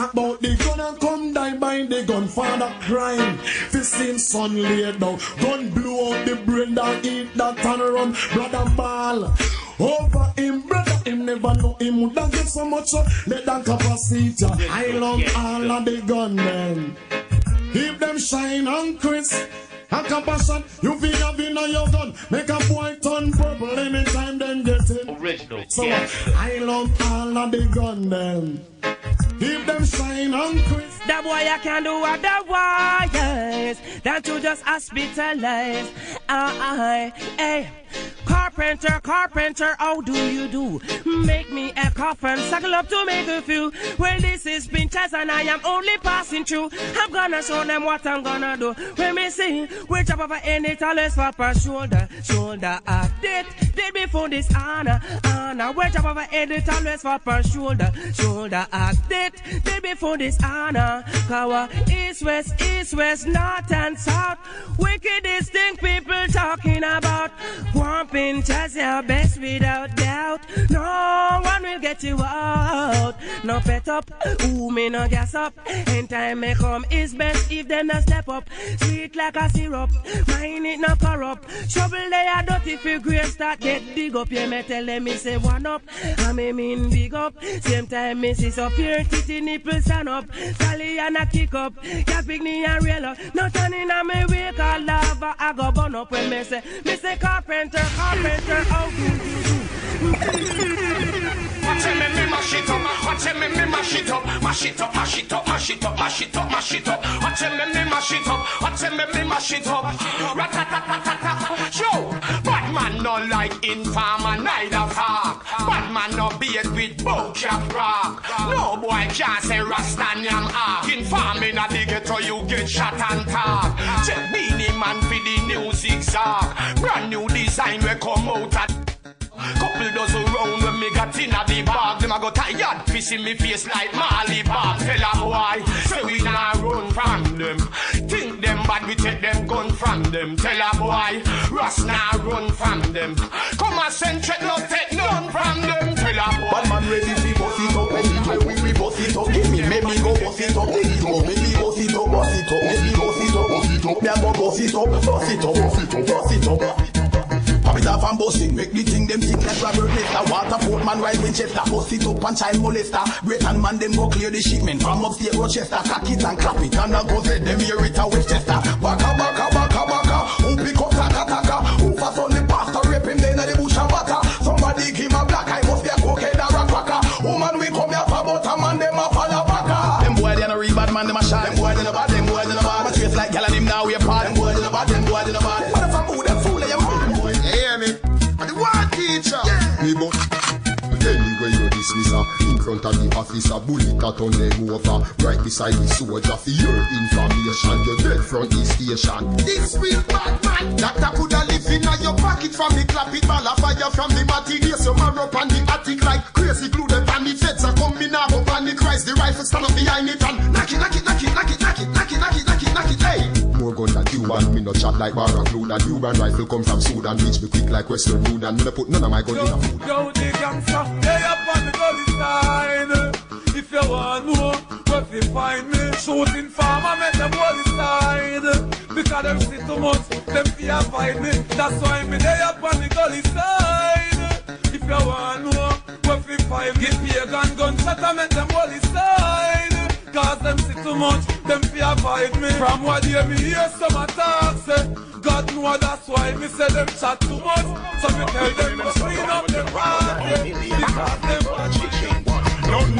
talk about the gun and come die by the gun. Father crime, fishing son laid down. Gun blow out the brain that eat that and run. Brother ball over him, brother. Him never know him would not get so much let that capacity. I love all of the gunmen. Keep them shine on Chris. A compassion, you feel having on your gun. Make a boy turn purple anytime them get it. Original. So I love all of the gunmen. Keep them shine on Chris. That boy I can do otherwise than to just hospitalize. Hey. Carpenter, how do you do? Make me a coffin, suckle up to make a few. Well, this is Pinchas and I am only passing through. I'm gonna show them what I'm gonna do. When me see, which up of any tallest for per shoulder at it. Did before this honor, which up of any tallest for per shoulder at it. Did before this honor, Kawa, east, west, north and south. Wickedest thing people talking about. Pumping just your best without doubt. No one will get you out. No pet up, ooh me no gas up. In time may come is best if they no step up. Sweet like a syrup, mine it no corrupt. Trouble they are dirty for grace start get dig up. Yeah me tell them me say one up, I mean big up. Same time me see so pure titty nipple stand up. Sally and a kick up, cat pick me and rail up. No turning on me wake a lava I go burn up when me say carpenter, how do you do? Watch me mash it up, watch me mash it up, mash it up, mash it up, mash it up, mash it up, mash it up. Watch me mash it up, watch me mash it up. Ratatatatata, show. Bad man no like informer, neither talk. Bad man no beard with bullcrap rock. No boy can't say Rastanyam ark. Informing a the ghetto you get shot and talk. Check Beanie Man for the new zigzag. Brand new design we come out at. Couple dozen round when me got in a the bag. Them a go tired, fishing me face like Marley Bob. Tell a boy, say we not run from them. Think them bad, we take them gun from them. Tell a boy, Ross not run from them. Come and send check, no take none from them. Tell a boy, bad man ready to bust it up. Anyway we bust it up. Give me, make me go bust it up. Let it go, make me bust it up, bust it up. Make me bust it up, bust it up. Me a go bust it up, bust it up, bust it up, bust it up. Pop it off and bust it, make the thing them think like Robert Nesta. Waterford man right Winchester, bust it up and child molester. Great and man them go clear the shipment from upstate Rochester. Cock it and clap it and a go say them hear it a Westchester. Baka, who pick up taka, who fast on the pastor rape him then in the bush and water. Somebody give him a black eye, must be a cokehead or a cracker. Woman we come here for about a man, them a fall back. Them boy they no real bad man, them a shot. Them boy they no bad, them boy they no bad. My face like gal and him now we a part. Them boy they no bad, them boy they no bad. What if I'm who them fool they a man? Hear me? I'm the one teacher. Me but anyway you dismiss her in front of the officer. Bullet a turn them over right beside the soldier. For your information, you're dead from the station. This real bad man. Doctor coulda live in your pocket from the clap it ball of fire from the materials. Your man up on the attic like crazy glue. The pan the feds are coming up on the Christ. The rifle stand up behind it and knock it. Hey. More gun than you and me no chat like bar and glue. That you and rifle come from Sudan. Reach me quick like Western Union. Me no put none of my gun in a food. Yo, the gangster, they up on the gully side. If you want know what they find me, shooting farmer make them gully side. Because them see too much, them fear fight me. That's why me they up on the gully side. If you want know what they find, give me a gun shot and make them gully side. Cause them see too much, them fear fight me. From what you me hear some attacks, say God know that's why me say them chat too much. So me tell them to clean up them party. Because them watch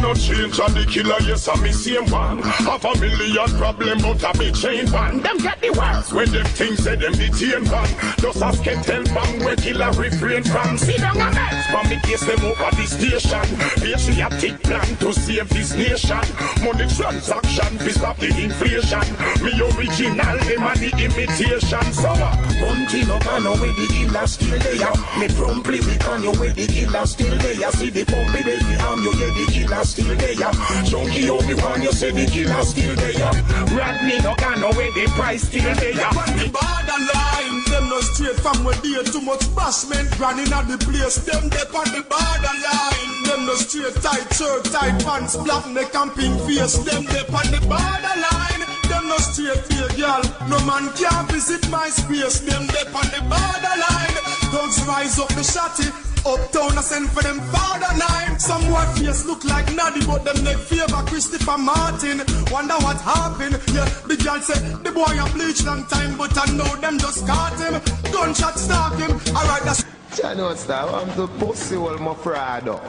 No change and the killer, yes, I'm the same one. Half a million problem, but a big chain one. Them get the worst when them things say them detain one. Just ask can tell them where killer refrain from. See down a mess from the case them over the station. Patriotic plan to save this nation. Money transaction to stop the inflation. Me original, them are the imitation. So bunting up and away the killer still there. Me promptly we can you with the killer still there. See the pumpy baby arm you get the killer still still there. Junkie only one, you say the killer still there. Rodney no can know where the price still there. On the borderline, them no straight from where they too much bashment running at the place. Them they on the borderline, them no straight tight shirt, tight pants, black neck and pink face. Them they on the borderline, them no straight here, girl. No man can visit my space. Them they on the borderline, dogs rise up the shotty. Uptown I send for them father nine. Some boy face look like Naddy, but them neck favor Christopher Martin. Wonder what happened. Yeah, the girl said the boy a bleach long time, but I know them just caught him. Gunshot stalk him. Alright, that's. I know it's that. I'm to pussy all my Frado.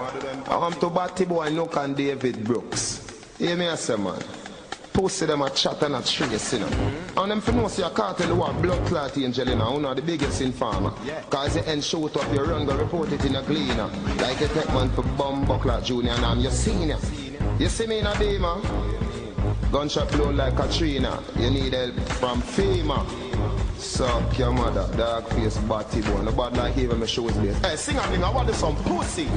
I'm to Batty Boy Nook and David Brooks. Hear me I say, man. Pussy them a chat and a trace, you know. And them for know see a cartel who have blood clot angel, you know, who know the biggest informer. Cause you end shoot up your run, go report it in a cleaner. Like a tech man for Bumbuckler Junior and I'm your senior. You see me in a day, man? Gunshot blow like Katrina. You need help from FEMA. Suck your mother, dog face, batty boy. No bad like even my shows there. Hey, sing a thing, I want some pussy.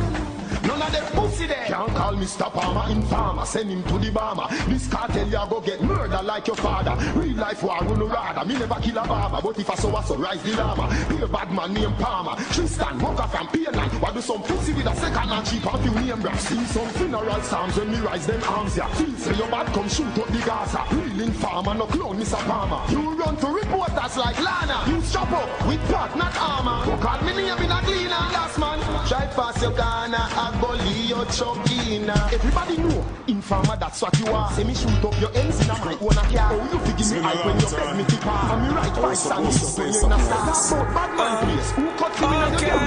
None of them pussy there. Can't call Mr. Palmer informer. Send him to the bomber. This cartel ya go get murder like your father. Real life war no rather. Me never kill a barber, but if I saw so rise the llama. Be a bad man named Palmer. Tristan, Walker from Pearland. Why do some pussy with a second and cheap and few name brands? See some funeral psalms when me rise them arms ya. Feel say your bad come shoot up the Gaza. Real informer, no clone Mr. Palmer. You run to reporters like Lana. You chop up with pot, not armor. Go call me name in a cleaner. Last man, try pass your Ghana. Agoli or Chokina. Everybody know, informer, that's what you are. Say me shoot up your ends in a mic, wanna care. Oh, you give me hype when you beg me to pass. And me right by Sandy, when you're in a star. Bad man place, who cut me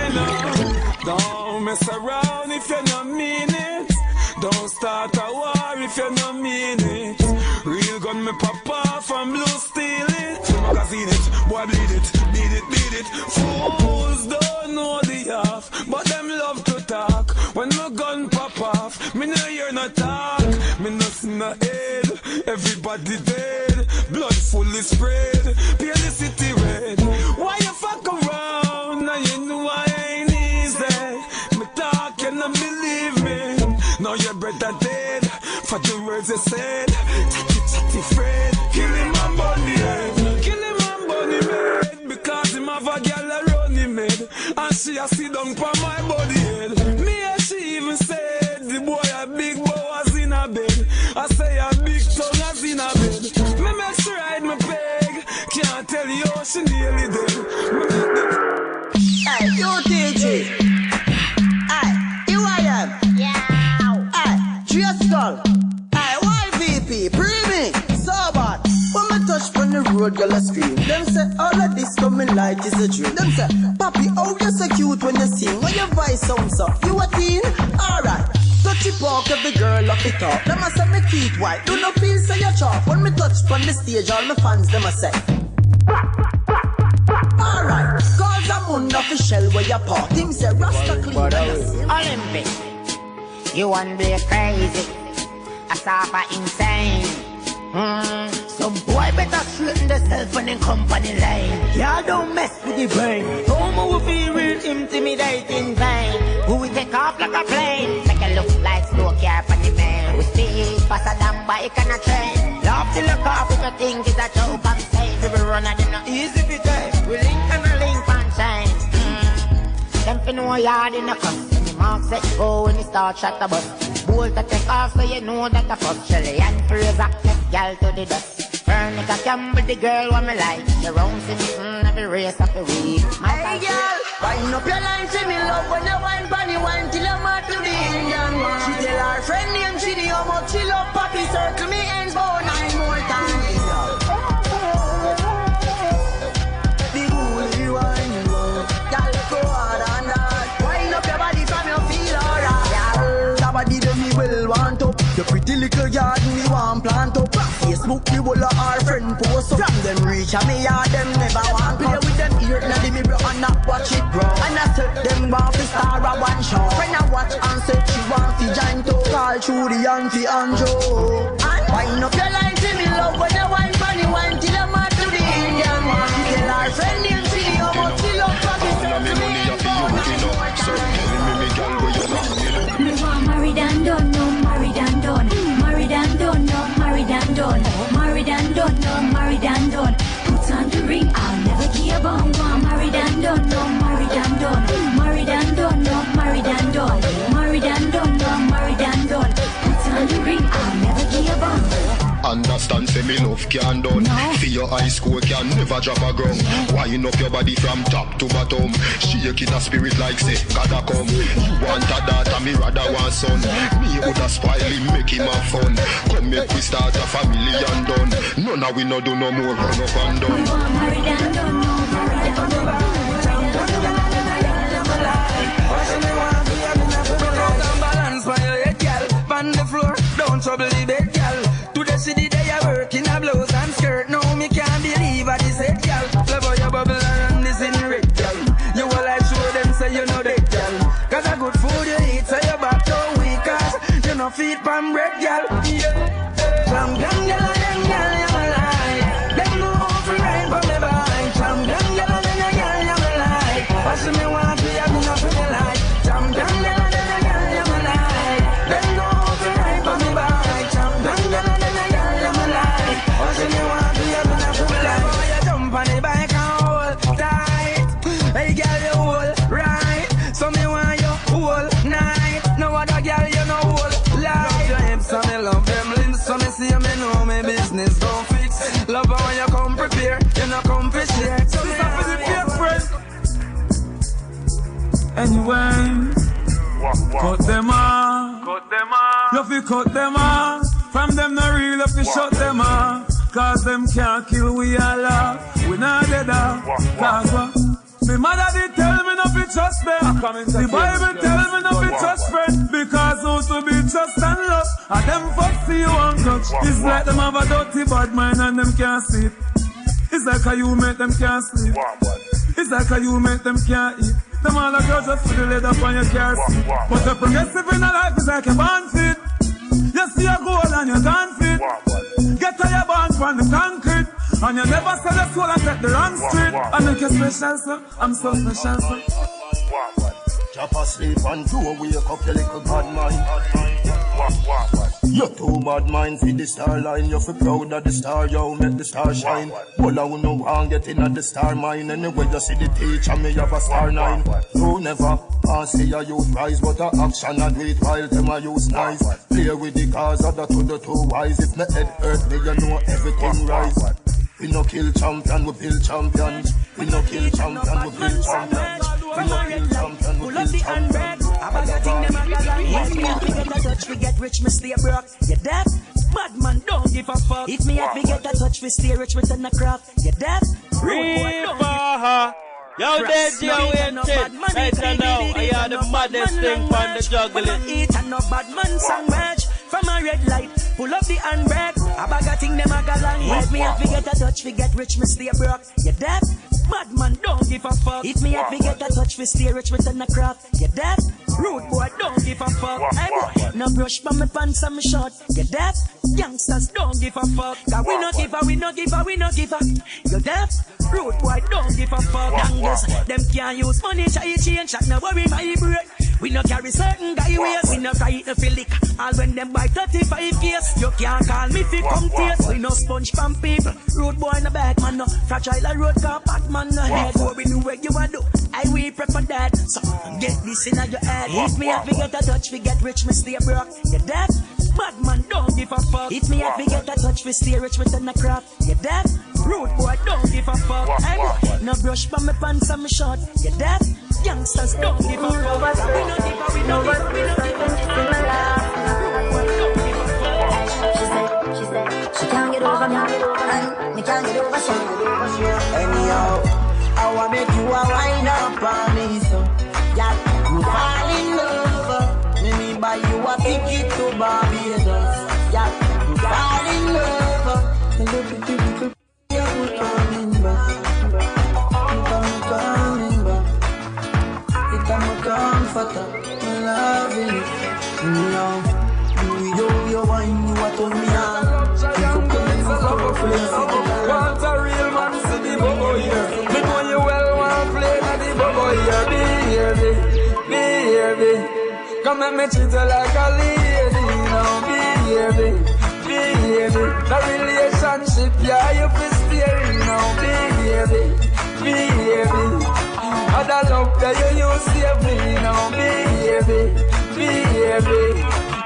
in a Don't mess around if you not mean it. Don't start a war if you not mean it. Real gun me pop off and blue steal it. Magazine it, boy bleed it, beat it, beat it. Fools don't know the half, but them love to talk. When my gun pop off, me no hear no talk. Me no see no head, everybody dead. Blood fully spread, paint the city red. Why you fuck around, now you know I ain't easy. Me talk, you don't believe me. Now your brother dead, for the words you said. Chatty Fred, kill him and bunny head. Kill him and bunny head, because him have a girl around him head. And she a sit down for my body head. Me and she even said, the boy a big bow as in a bed. I say a big tongue as in a bed. Me make she ride my peg, can't tell you how she nearly dead. Hey, you TG. Hey, you I am. Yeah. Hey, Tristan. Hey, YVP, pre-me. So bad. When me touch on the road, girl a scream. Them say all of this coming light is a dream. Them say, Papi, how you so cute when you sing? When your voice sounds so, you a teen? Alright. Touch it walk every girl up it up. Them a say me teeth white. Do not feel so you chop. When me touch on the stage, all my fans them a say. Alright. Cause I'm unofficial where you pop. Him say Rasta clean. Olympic. You want be crazy. I suffer insane. Some boy better straighten themselves when they company line. Y'all don't mess with the brain. Homo will feel real intimidating vain. Who will take off like a plane? Make it look like slow car for the man. We speed faster than bike and a train. Love to look off if you think it's a joke I'm saying. We will run at them not easy to take. We link and a link and chain. Them fin know yard in the cuss. When the mark set go when the start shot the bus. Bolt to take off so you know that the fuck. Shelly and Fraser left gal to the dust. Furniture Campbell the girl what me like. She rounds in me every race of the week. Hey girl, wind up your line, say me love when you wine bunny wine till I'm out to the Indian one. She tell her friend named Chidi how much she love Papi. Circle me ends for 9 more times. The holy wine, girl go hard and hard. Wind up your body from your feel alright. Girl, that body do me well want up. Your pretty little garden me want plant up. Facebook me will our friend post up. From them reach and me yard them never want play with them ear now the mirror and not watch it grow. And I said them want to star a one show. When I watch and said she want to join to call through the auntie and Joe. And wind up your line to me love when you wine funny wine till I'm out to the Indian one. She tell our friend named Chidi how much she love Papi. Circle me and go 9 more times. Me want married and don't know married. Understand, say me love can done. For your high school can never drop a ground. Wind up your body from top to bottom. Shake it a spirit like say gotta come. You want a daughter, me rather want son. Me woulda spoil him, make him have fun. Come make we start a family and done. None of we no do no more run up and down. Balance on your head, girl. On the floor, don't trouble the bed, girl. To the city, they are working a blouse and skirt. No, me can't believe what this head, girl. Love how your bubble around this in red, girl. You will like show them, say you know that, girl. Cause a good food you eat, so your back don't weak. Cause you know feed pan bread, girl. Champion, girl, and girl, you're my life. Them know how to ride for me by. Champion, girl, and girl, you're my life. Watch me want to have enough for me life. Champion, girl, and girl, you're my life. Them know how to ride for me by. Champion, girl, and girl, you're my life. Watch me want to have enough for me life. Oh, you jump on the bike and hold tight. Hey, girl, you hold right. So me want you hold night. No other girl, you know hold light. Love your hips and me love them limbs. So me see me know me business don't fix. Love how when you come prepare, you know come for share. So me have to be friend. Anyway, cut them off. You fi cut them off. From them no real, you fi shut them off. Cause them can't kill we all off. We not dead off. Cause what? Me mother did tell me not to trust them. The Bible tell me not to trust friends. Because who to be trust and love. And them fuck see you and touch. It's like them have a dirty bad mind and them can't sleep. It's like how you make them can't sleep. It's like how you make them can't eat. Them all the girls just put the leather on your car seat. But the progressive in a life is like a band fit. You see a goal and you can't fit. Get to your band from the concrete. And you never sell the soul and take the wrong street. I make you special, sir. I'm so special, sir. Drop asleep and do wake up your little bad mind. You're too bad mind for the star line. You're for proud of the star, yo, make the star shine. Well, I will no one get in at the star mine. Anyway, you see the teacher, me have a star 9. You never see a youth rise, but a action and do it while them a use nice. Play with the cars, other to the two wise. If my head hurt me, you know everything rise. We no kill champion, we build champion. We no kill champion, we build champion. We no kill champion, we build champion. If me have to get a touch, we get rich, me stay broke. You deaf? Bad man, don't give a fuck. If me have to get a touch, we stay rich, we turn a craft. You deaf? Reaper. Yo, there's your way right now. I am the maddest thing from the juggling. Eat and no bad man song match. From a red light, pull up the handbrake. A bag of thing, them a galang. If me have to get a touch, we get rich, me stay broke. You deaf? Bad man, don't give a fuck. If me have to get a touch, we stay rich, we turn a craft. You deaf? Rude boy, don't give a fuck. Hey boy, no brush by my pants and my short. You deaf? Youngsters, don't give a fuck. Cause we no give a, we no give a, we no give a. You deaf? Rude boy, don't give a fuck. Youngsters, them can't use money, try change, shot no worry my break. We no carry certain guy ways. We no try to feel lick. All when them buy 35 years, you can't call me fi come taste. We no sponge from people. Road boy in the back, man, no fragile a road car, Batman no head. What we do, what you a do? I we prep for that. So get this in your head. If me have to get a touch, we get rich, me stay broke. You deaf? Bad man, don't give a fuck. If me have to get a touch, we stay rich, we turn a craft. You deaf? Rude boy, don't give a fuck. Hey boy, no brush by my pants and my short. You deaf? Youngsters, don't give a fuck. We no give a, we no give a, we no give a. She said, she can't get over me, and me can't get over she. Anyhow, I wanna make you a wine up on me, so yeah, me fall in love. Me buy you a ticket to Barbados. Yeah, me fall in love. A little bit, yeah, we coming back. I'm coming back. It's a comforter, my love it. No. You wine, you are to me want a real man, see the bobo here. Me know you well want to play na the bobo here. Baby, come and me treat you like a lady. Now, baby. The relationship, yeah, you feel steering now, baby. Other love that you save me now, baby.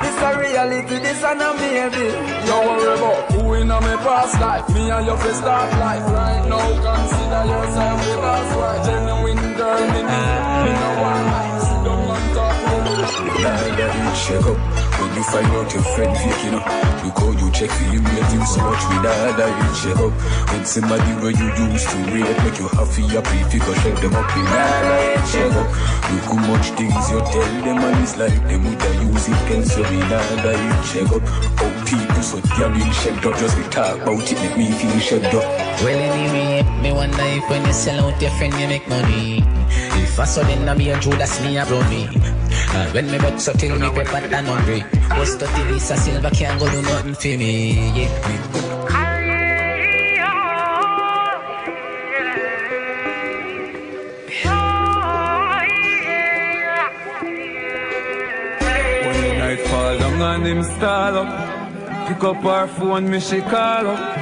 It's a reality to this and a maybe. Don't worry about who in a me past life. Me and your first start life. Right now, consider yourself the boss. Right, genuine girl, me no one like. Sit down and talk to me. Nah, check up. When you find out your friend fake, you know, look how you check for him, making so much with that you check up. When somebody where you used to rate, make you happy, because check them up in that check up. Look how much things you tell them, and it's like them would use it, can so be that check up. How people so damn being checked up, just we talk about it, make me feel checked up. Well, anyway, me wonder if when you sell out your friend, you make money. If I saw them, I be a Judas, me a me. When me box up till me pepper and hungry. What's the this a silver can't go do nothing for me. Yeah, me good. When the night fall down and him stall up, pick up her phone, me she call up,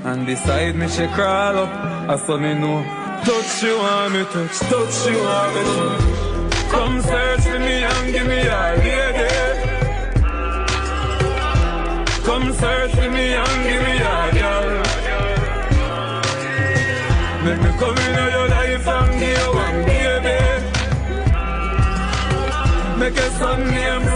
and beside me she crawl up. I saw me know, touch you want me touch, touch you want me touch. Come search for me and give me a lady. Come search for me and give me a girl. Make me come into your life and give you one baby. Make a son name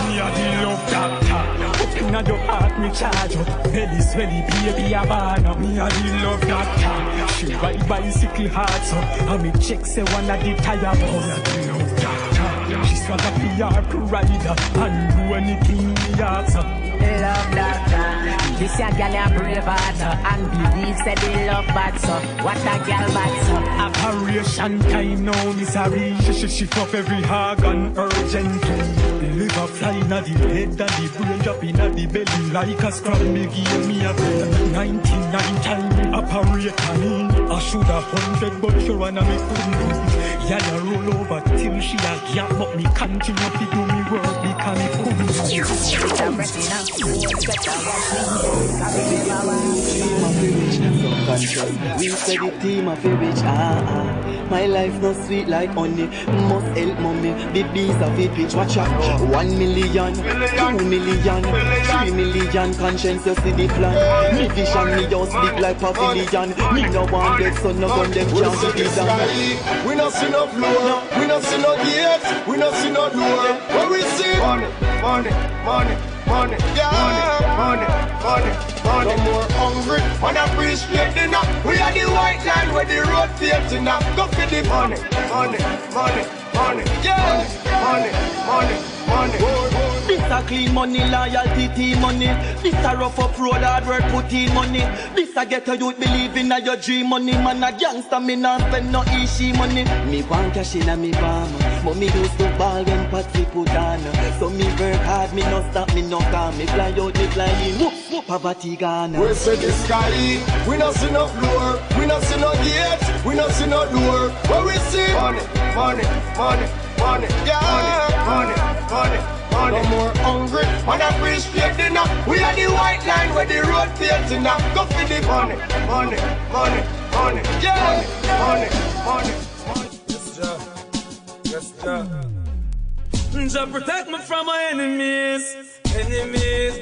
Me a the love doctor. Up inna your heart me charge up. Belly swelly baby a born. Me a the love doctor. She ride bicycle hard so. And me check say one of the tire bone. She swallow PR rider and do anything me ask her. Love doctor, this a gal a brave heart and believe said they love bad so. What a gal bad so. Operation time now, misery. She fuck every organ urgently. The liver fly inna the head and the brain drop inna the belly like a scrap. Me give me a brain. 99 time operate on in. I should have 100 but sure and I me couldn't do it. Yalla roll over till she a gap, but me continue to do me work because me couldn't do it. We said the team of a rich, my life no sweet like honey. Must help mommy, the bees of it bitch. Watch out, 1 million, 2 million, 3 million. Conscience you see the plan. Me vision me just big like pavilion. Me no want dead so no gun them can't be done. We no see no floor, we no see no gate, we no see no door. What we see? Money, money, money, money, yeah. Money, money, money. No more hungry, man appreciate dinner. We are the white line where the road feels enough. Go for the money, money, money, money, yeah. Money, money, money. This a clean money, loyalty team money. This a rough up road, hard work put in money. This a get a youth believe in your dream money. Man a gangster, me not spend no easy money. Me want cash in a me palm. Mommy used to ball when party put on. So me work hard, me no stop, me no calm. Me fly out, me fly in. Whoop, whoop, poverty gone. We say the sky, we no see no floor, we no see no gate, we no see no door. What we see? Money, money, money, money, yeah. Money, money, money. No more hungry, man appreciate dinner. We are the white line where the road feels enough. Go for the money, money, money, money, yeah. Money, money, money. Yes, sir. Yes, sir. Just protect me from my enemies. Enemies.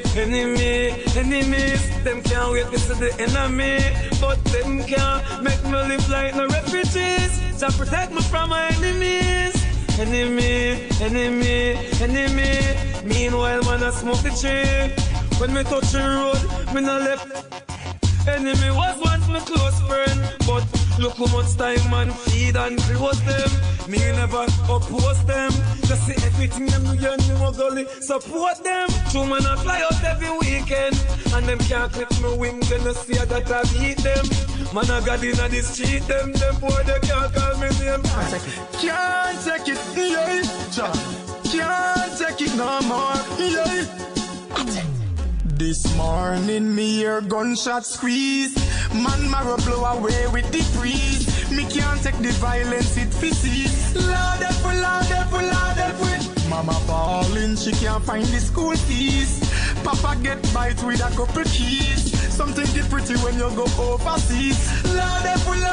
Them can't wait to see the enemy, but them can't make me live like no refugees. Just protect me from my enemies. Enemy. Meanwhile, man, I smoke the tree. When me touch the road, me no left. Enemy was once my close friend, but look how much time man feed and close them. Me never oppose them. Just see everything them do and me must only support them. True man I fly out every weekend, and them can't clip me wings and I see that I beat them. Man I got in the street, them boy they can't call me name. Can't take it, yeah. Can't take it no more, yeah. This morning me hear gunshot squeeze. Man marrow blow away with the breeze. Me can't take the violence, it feces. Lord help with. Mama ballin', she can't find the school fees. Papa get bite with a couple keys. Something get pretty when you go overseas. Lord help with.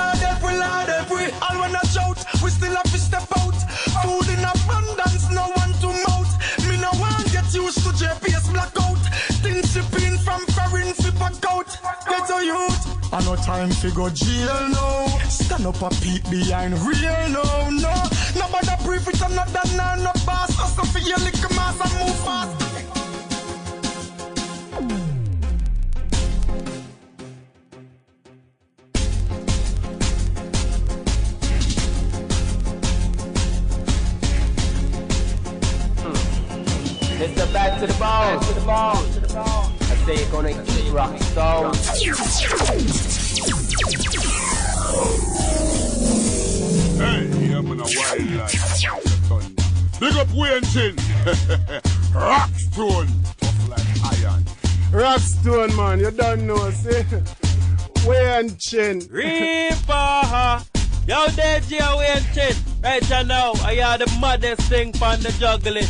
All when I shout, we still have to step out. Food in abundance, no one to mouth. Me no want get Not used to JPS blackout. Things shipping from foreign fi back out. Get a youth. I no time fi go jail no. Stand up a peep behind real no. Nobody brief it another no boss. Hustle for your liquor mass and move fast. It's the back to the bone, to the bone, to the bone. I say you're gonna eat rock stone. Hey, I'm in a wildlife. Big up Wayne Chin. Rockstone, tough like iron. Rockstone, man, you don't know, see? Wayne Chin. Reaper. Yo, there, Wayne Chin. Right now, I hear the maddest thing from the juggling.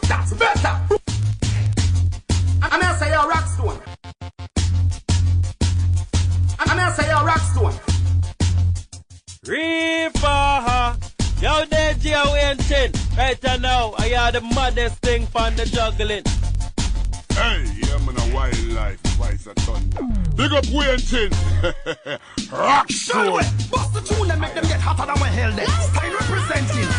That's better. I'm gonna say you're Rockstone. I'm gonna say you're Rockstone. Reaper. Yo, there, Wayne Chin. Right now, I hear the maddest thing from the juggling. Hey, I'm in a wildlife. Vice a thunder. Big up Wayne Chin. Rockstone. Bust the tune and make them get hotter than we held them. Style representing.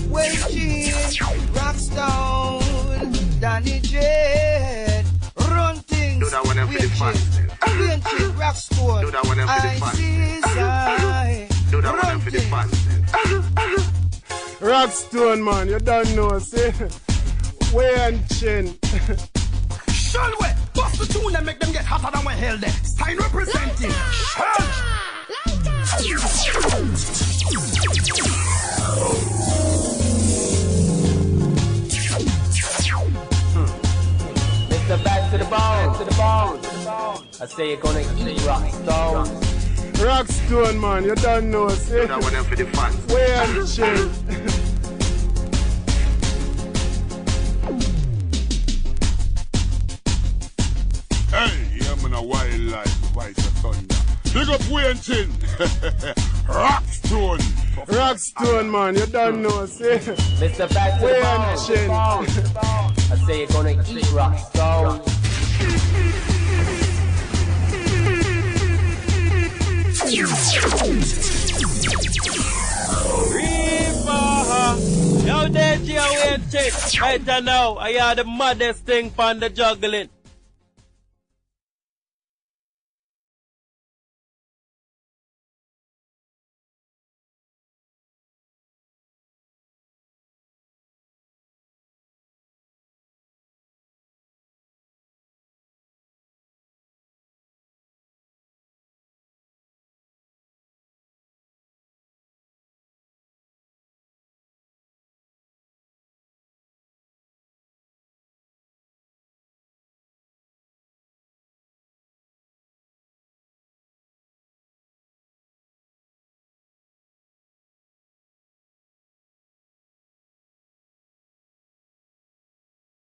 Well, Rockstone, Danny Jade, run things. Do that one for the fans. Rockstone, do that one for the fans. Do that one for the fans. Rockstone, man, you don't know, see? Wayne Chin. Shall we bust the tune and make them get hotter than we held them? Style representing. Mr. Back to the bone, to the bone, to the bone. I say you're gonna eat rock stone. Rockstone, man, you don't know, see? Do that one for the fans. Wayne Chin. Hey, I'm in a wildlife. Vice a thunder. Big up Wayne Chin. Rockstone. Rockstone, man, you don't know, see? Mr. Back to the bone, to the bone. I say you're gonna eat rock stone. Reaper. Yo, there, Wayne Chin. Right now, I hear the maddest thing from the juggling.